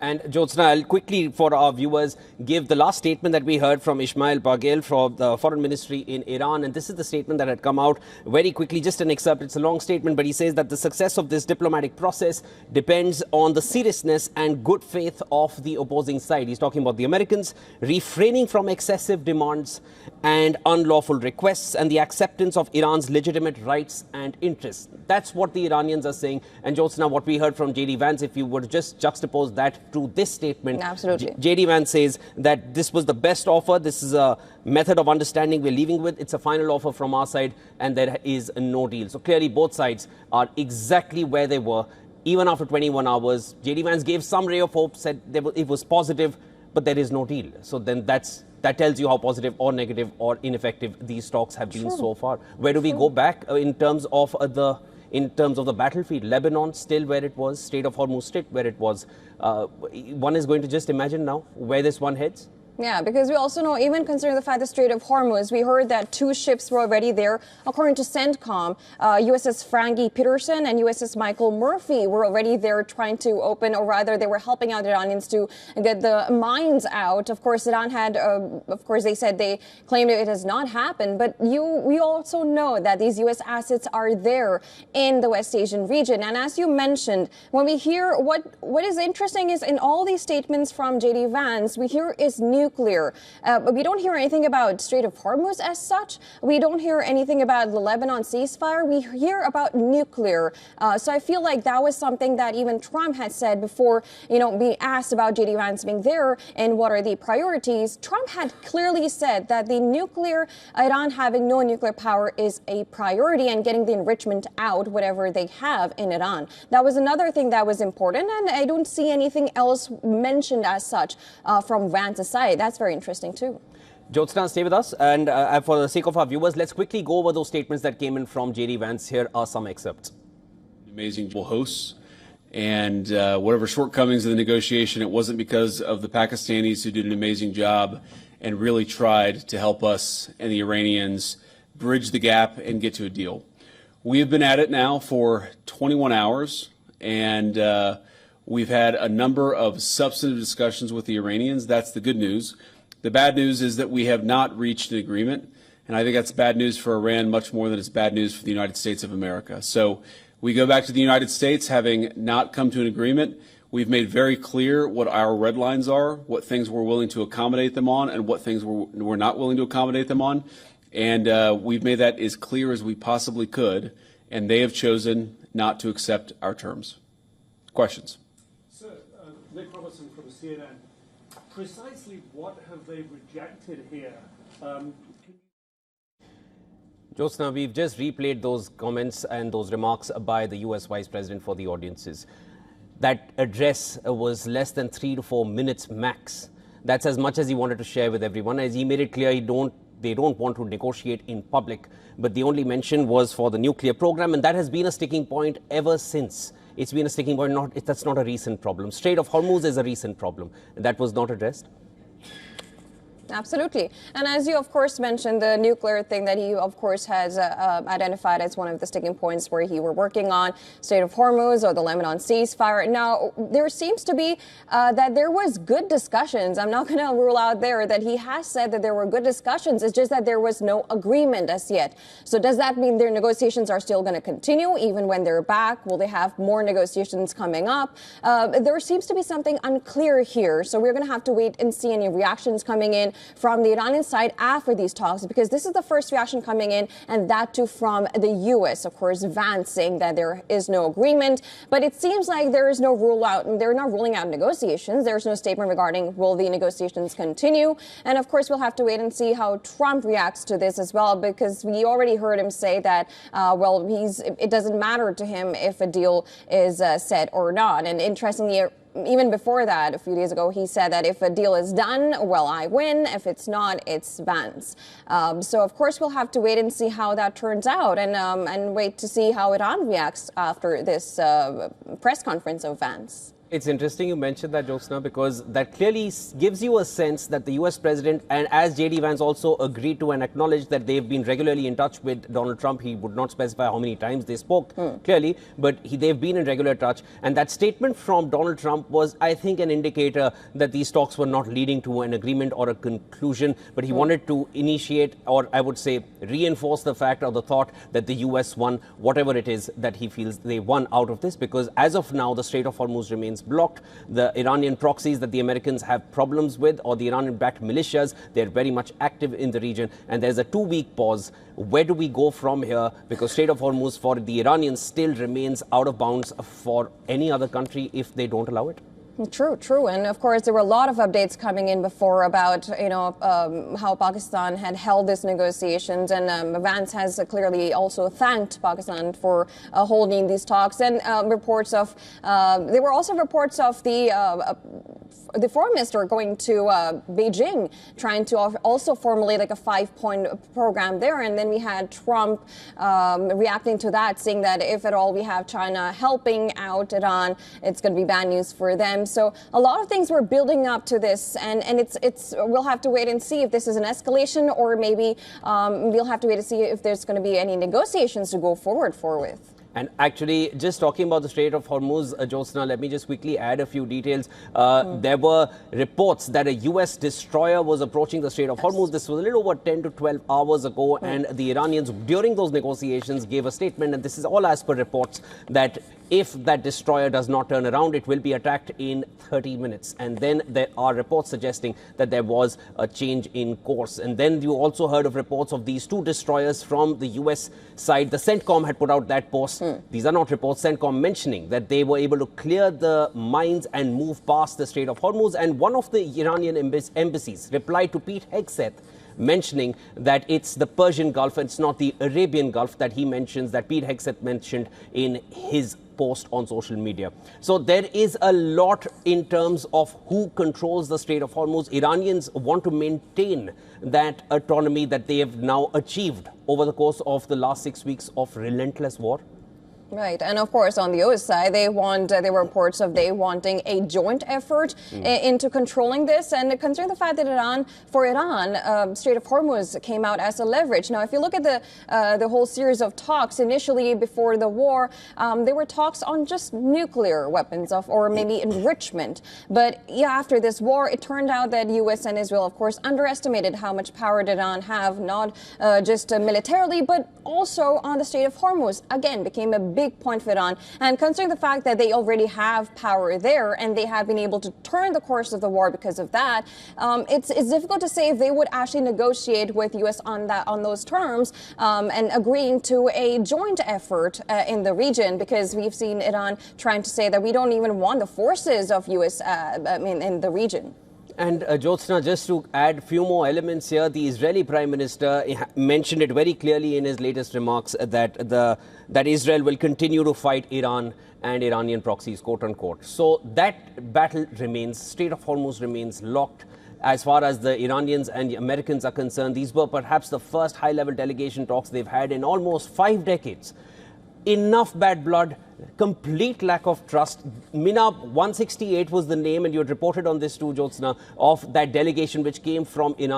And Jyotsna, I'll quickly, for our viewers, give the last statement that we heard from Ismail Baghel from the Foreign Ministry in Iran. And this is the statement that had come out very quickly, just an excerpt. It's a long statement, but he says that the success of this diplomatic process depends on the seriousness and good faith of the opposing side. He's talking about the Americans refraining from excessive demands and unlawful requests and the acceptance of Iran's legitimate rights and interests. That's what the Iranians are saying. And Jyotsna, what we heard from JD Vance, if you would just juxtapose that to this statement. Absolutely. JD Vance says that this was the best offer. This is a method of understanding we're leaving with. It's a final offer from our side, and there is no deal. So clearly both sides are exactly where they were. Even after 21 hours, JD Vance gave some ray of hope, said it was positive, but there is no deal. So then that tells you how positive or negative or ineffective these talks have been so far. Where do we go back in terms of the battlefield? Lebanon still where it was, Strait of Hormuz still where it was. One is going to just imagine now where this one heads. Yeah, because we also know, even considering the fact the Strait of Hormuz, we heard that 2 ships were already there. According to CENTCOM, USS Frankie Peterson and USS Michael Murphy were already there trying to open, or rather they were helping out the Iranians to get the mines out. Of course, Iran had, of course, they claimed it has not happened. But we also know that these U.S. assets are there in the West Asian region. And as you mentioned, when we hear what is interesting is in all these statements from JD Vance, we hear is nuclear. But we don't hear anything about Strait of Hormuz as such. We don't hear anything about the Lebanon ceasefire. We hear about nuclear. So I feel like that was something that even Trump had said before, being asked about JD Vance being there and what are the priorities. Trump had clearly said that the Iran having no nuclear power is a priority and getting the enrichment out, whatever they have in Iran. That was another thing that was important, and I don't see anything else mentioned as such from Vance's side. That's very interesting too. Jyotsna, stay with us. And for the sake of our viewers, let's quickly go over those statements that came in from JD Vance. Here are some excerpts. Amazing hosts. And whatever shortcomings in the negotiation, it wasn't because of the Pakistanis who did an amazing job and really tried to help us and the Iranians bridge the gap and get to a deal. We have been at it now for 21 hours, and we've had a number of substantive discussions with the Iranians. That's the good news. The bad news is that we have not reached an agreement, and I think that's bad news for Iran much more than it's bad news for the United States of America. So we go back to the United States having not come to an agreement. We've made very clear what our red lines are, what things we're willing to accommodate them on, and what things we're not willing to accommodate them on. And we've made that as clear as we possibly could, and they have chosen not to accept our terms. Questions? Nick Robertson from CNN. Precisely what have they rejected here? Jyotsna, we've just replayed those comments and those remarks by the US Vice President for the audiences. That address was less than 3 to 4 minutes max. That's as much as he wanted to share with everyone. As he made it clear, they don't want to negotiate in public. But the only mention was for the nuclear program, and that has been a sticking point ever since. It's been a sticking point. That's not a recent problem. Strait of Hormuz is a recent problem. That was not addressed. Absolutely. And as you, of course, mentioned, the nuclear thing that he, of course, has identified as one of the sticking points where he were working on, Strait of Hormuz or the Lebanon ceasefire. Now, there seems to be that there was good discussions. I'm not going to rule out there that he has said that there were good discussions. It's just that there was no agreement as yet. So does that mean their negotiations are still going to continue even when they're back? Will they have more negotiations coming up? There seems to be something unclear here. So we're going to have to wait and see any reactions coming in from the Iranian side after these talks, because this is the first reaction coming in, and that too from the U.S. Of course, Vance saying that there is no agreement, but it seems like there is no rule out, and they're not ruling out negotiations. There's no statement regarding will the negotiations continue, and of course we'll have to wait and see how Trump reacts to this as well, because we already heard him say that it doesn't matter to him if a deal is set or not. And interestingly, even before that, a few days ago, he said that if a deal is done, well, I win. If it's not, it's Vance. So, of course, we'll have to wait and see how that turns out, and wait to see how Iran reacts after this press conference of Vance. It's interesting you mentioned that, Jyotsna, because that clearly gives you a sense that the US president, and as JD Vance also agreed to and acknowledged that they've been regularly in touch with Donald Trump. He would not specify how many times they spoke clearly, but they've been in regular touch. And that statement from Donald Trump was, I think, an indicator that these talks were not leading to an agreement or a conclusion, but he wanted to initiate, or I would say reinforce the fact or the thought that the US won whatever it is that he feels they won out of this, because as of now, the Strait of Hormuz remains blocked. The Iranian proxies that the Americans have problems with, or the Iranian-backed militias, they're very much active in the region, and there's a 2-week pause. Where do we go from here? Because Strait of Hormuz for the Iranians still remains out of bounds for any other country if they don't allow it. True. And of course, there were a lot of updates coming in before about, how Pakistan had held these negotiations. And Vance has clearly also thanked Pakistan for holding these talks. And there were also reports of the foreign minister going to Beijing, trying to also formulate like a 5-point program there. And then we had Trump reacting to that, saying that if at all we have China helping out Iran, it's going to be bad news for them. So a lot of things were building up to this, and we'll have to wait and see if this is an escalation, or maybe we'll have to wait to see if there's going to be any negotiations to go forward with. And actually, just talking about the Strait of Hormuz, Jyotsna, let me just quickly add a few details. There were reports that a U.S. destroyer was approaching the Strait of Hormuz. This was a little over 10 to 12 hours ago, and the Iranians, during those negotiations, gave a statement, and this is all as per reports, that if that destroyer does not turn around, it will be attacked in 30 minutes. And then there are reports suggesting that there was a change in course. And then you also heard of reports of these 2 destroyers from the U.S. side. The CENTCOM had put out that post. These are not reports. CENTCOM mentioning that they were able to clear the mines and move past the Strait of Hormuz. And one of the Iranian embassies replied to Pete Hegseth, mentioning that it's the Persian Gulf, it's not the Arabian Gulf that he mentions, that Pete Hegseth mentioned in his post on social media. So there is a lot in terms of who controls the Strait of Hormuz. Iranians want to maintain that autonomy that they have now achieved over the course of the last 6 weeks of relentless war. Right. And of course, on the US side, there were reports of they wanting a joint effort into controlling this. And considering the fact that for Iran, Strait of Hormuz came out as a leverage. Now, if you look at the whole series of talks initially before the war, there were talks on just nuclear weapons or maybe enrichment. But yeah, after this war, it turned out that US and Israel, of course, underestimated how much power did Iran have, not just militarily, but also on the Strait of Hormuz. Again, became a big point for Iran. And considering the fact that they already have power there and they have been able to turn the course of the war because of that, it's difficult to say if they would actually negotiate with U.S. on those terms and agreeing to a joint effort in the region, because we've seen Iran trying to say that we don't even want the forces of U.S. In the region. And Jyotsna, just to add a few more elements here, the Israeli Prime Minister mentioned it very clearly in his latest remarks that Israel will continue to fight Iran and Iranian proxies, quote unquote. So that battle remains. Strait of Hormuz remains locked. As far as the Iranians and the Americans are concerned, these were perhaps the first high-level delegation talks they've had in almost 5 decades. Enough bad blood, complete lack of trust. Minab 168 was the name, and you had reported on this too, Jyotsna, of that delegation which came from the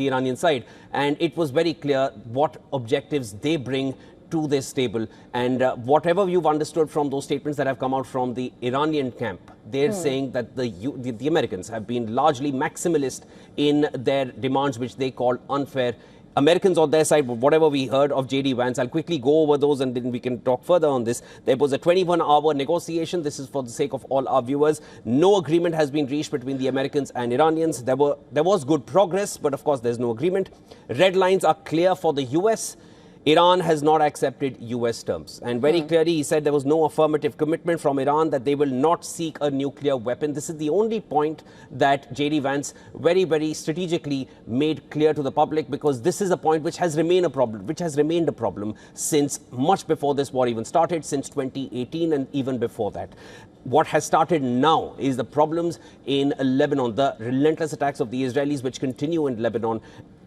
Iranian side, and it was very clear what objectives they bring to this table. And whatever you've understood from those statements that have come out from the Iranian camp, they're saying that the Americans have been largely maximalist in their demands, which they call unfair. Americans on their side, whatever we heard of JD Vance, I'll quickly go over those and then we can talk further on this. There was a 21-hour negotiation. This is for the sake of all our viewers. No agreement has been reached between the Americans and Iranians. There was good progress, but of course there's no agreement. Red lines are clear for the US. Iran has not accepted US terms. And very clearly, he said there was no affirmative commitment from Iran that they will not seek a nuclear weapon. This is the only point that JD Vance very, very strategically made clear to the public, because this is a point which has remained a problem, since much before this war even started, since 2018 and even before that. What has started now is the problems in Lebanon, the relentless attacks of the Israelis which continue in Lebanon.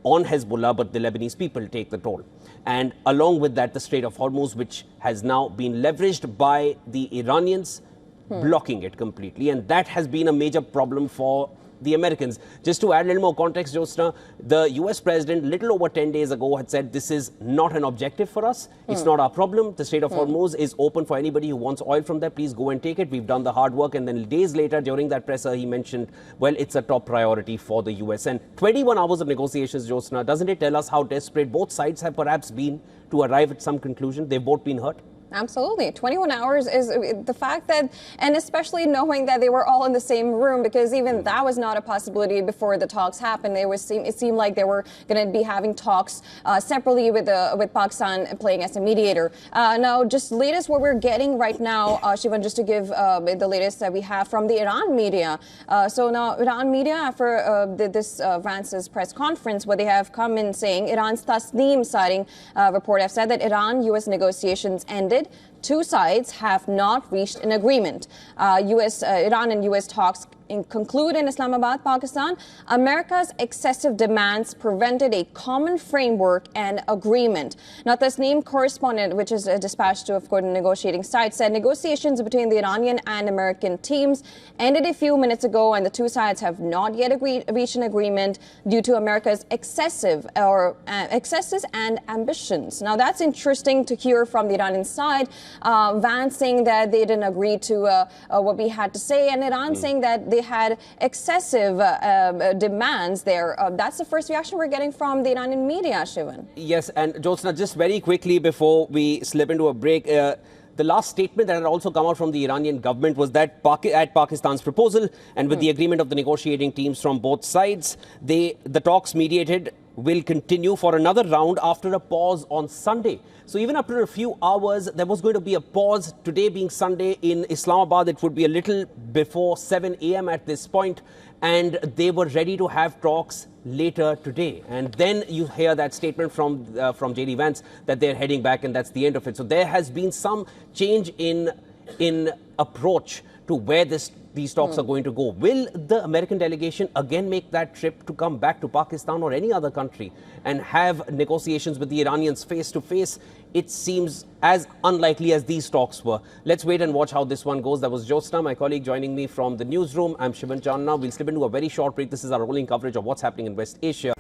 on Hezbollah, but the Lebanese people take the toll. And along with that, the Strait of Hormuz, which has now been leveraged by the Iranians, blocking it completely. And that has been a major problem for the Americans. Just to add a little more context, Jyotsna, the US president little over 10 days ago had said this is not an objective for us. It's not our problem. The Strait of Hormuz is open for anybody who wants oil from there. Please go and take it. We've done the hard work. And then days later, during that presser, he mentioned, well, it's a top priority for the US. And 21 hours of negotiations, Jyotsna, doesn't it tell us how desperate both sides have perhaps been to arrive at some conclusion? They've both been hurt. Absolutely. 21 hours is the fact that, and especially knowing that they were all in the same room, because even that was not a possibility before the talks happened. It seemed like they were going to be having talks separately with Pakistan playing as a mediator. Now, just latest what we're getting right now, Shivan, just to give the latest that we have from the Iran media. So now Iran media, after this Vance's press conference, what they have come in saying, Iran's Tasneem citing report have said that Iran-US negotiations ended. Two sides have not reached an agreement. Iran and U.S. talks conclude in Islamabad, Pakistan. America's excessive demands prevented a common framework and agreement. Now, Tasneem correspondent, which is dispatched to, of course, the negotiating side, said negotiations between the Iranian and American teams ended a few minutes ago, and the two sides have not yet reached an agreement due to America's excesses and ambitions. Now, that's interesting to hear from the Iranian side. Vance saying that they didn't agree to what we had to say, and Iran saying that they had excessive demands there. That's the first reaction we're getting from the Iranian media, Shivan. Yes, and Jyotsna, just very quickly before we slip into a break, the last statement that had also come out from the Iranian government was that at Pakistan's proposal and with the agreement of the negotiating teams from both sides, the talks mediated will continue for another round after a pause on Sunday. So even after a few hours, there was going to be a pause. Today being Sunday in Islamabad, it would be a little before 7 a.m. at this point, and they were ready to have talks later today. And then you hear that statement from JD Vance that they're heading back, and that's the end of it. So there has been some change in approach to where these talks are going to go. Will the American delegation again make that trip to come back to Pakistan or any other country and have negotiations with the Iranians face to face? It seems as unlikely as these talks were. Let's wait and watch how this one goes. That was Jyotsna, my colleague, joining me from the newsroom. I'm Shivan Chandna. We'll slip into a very short break. This is our rolling coverage of what's happening in West Asia.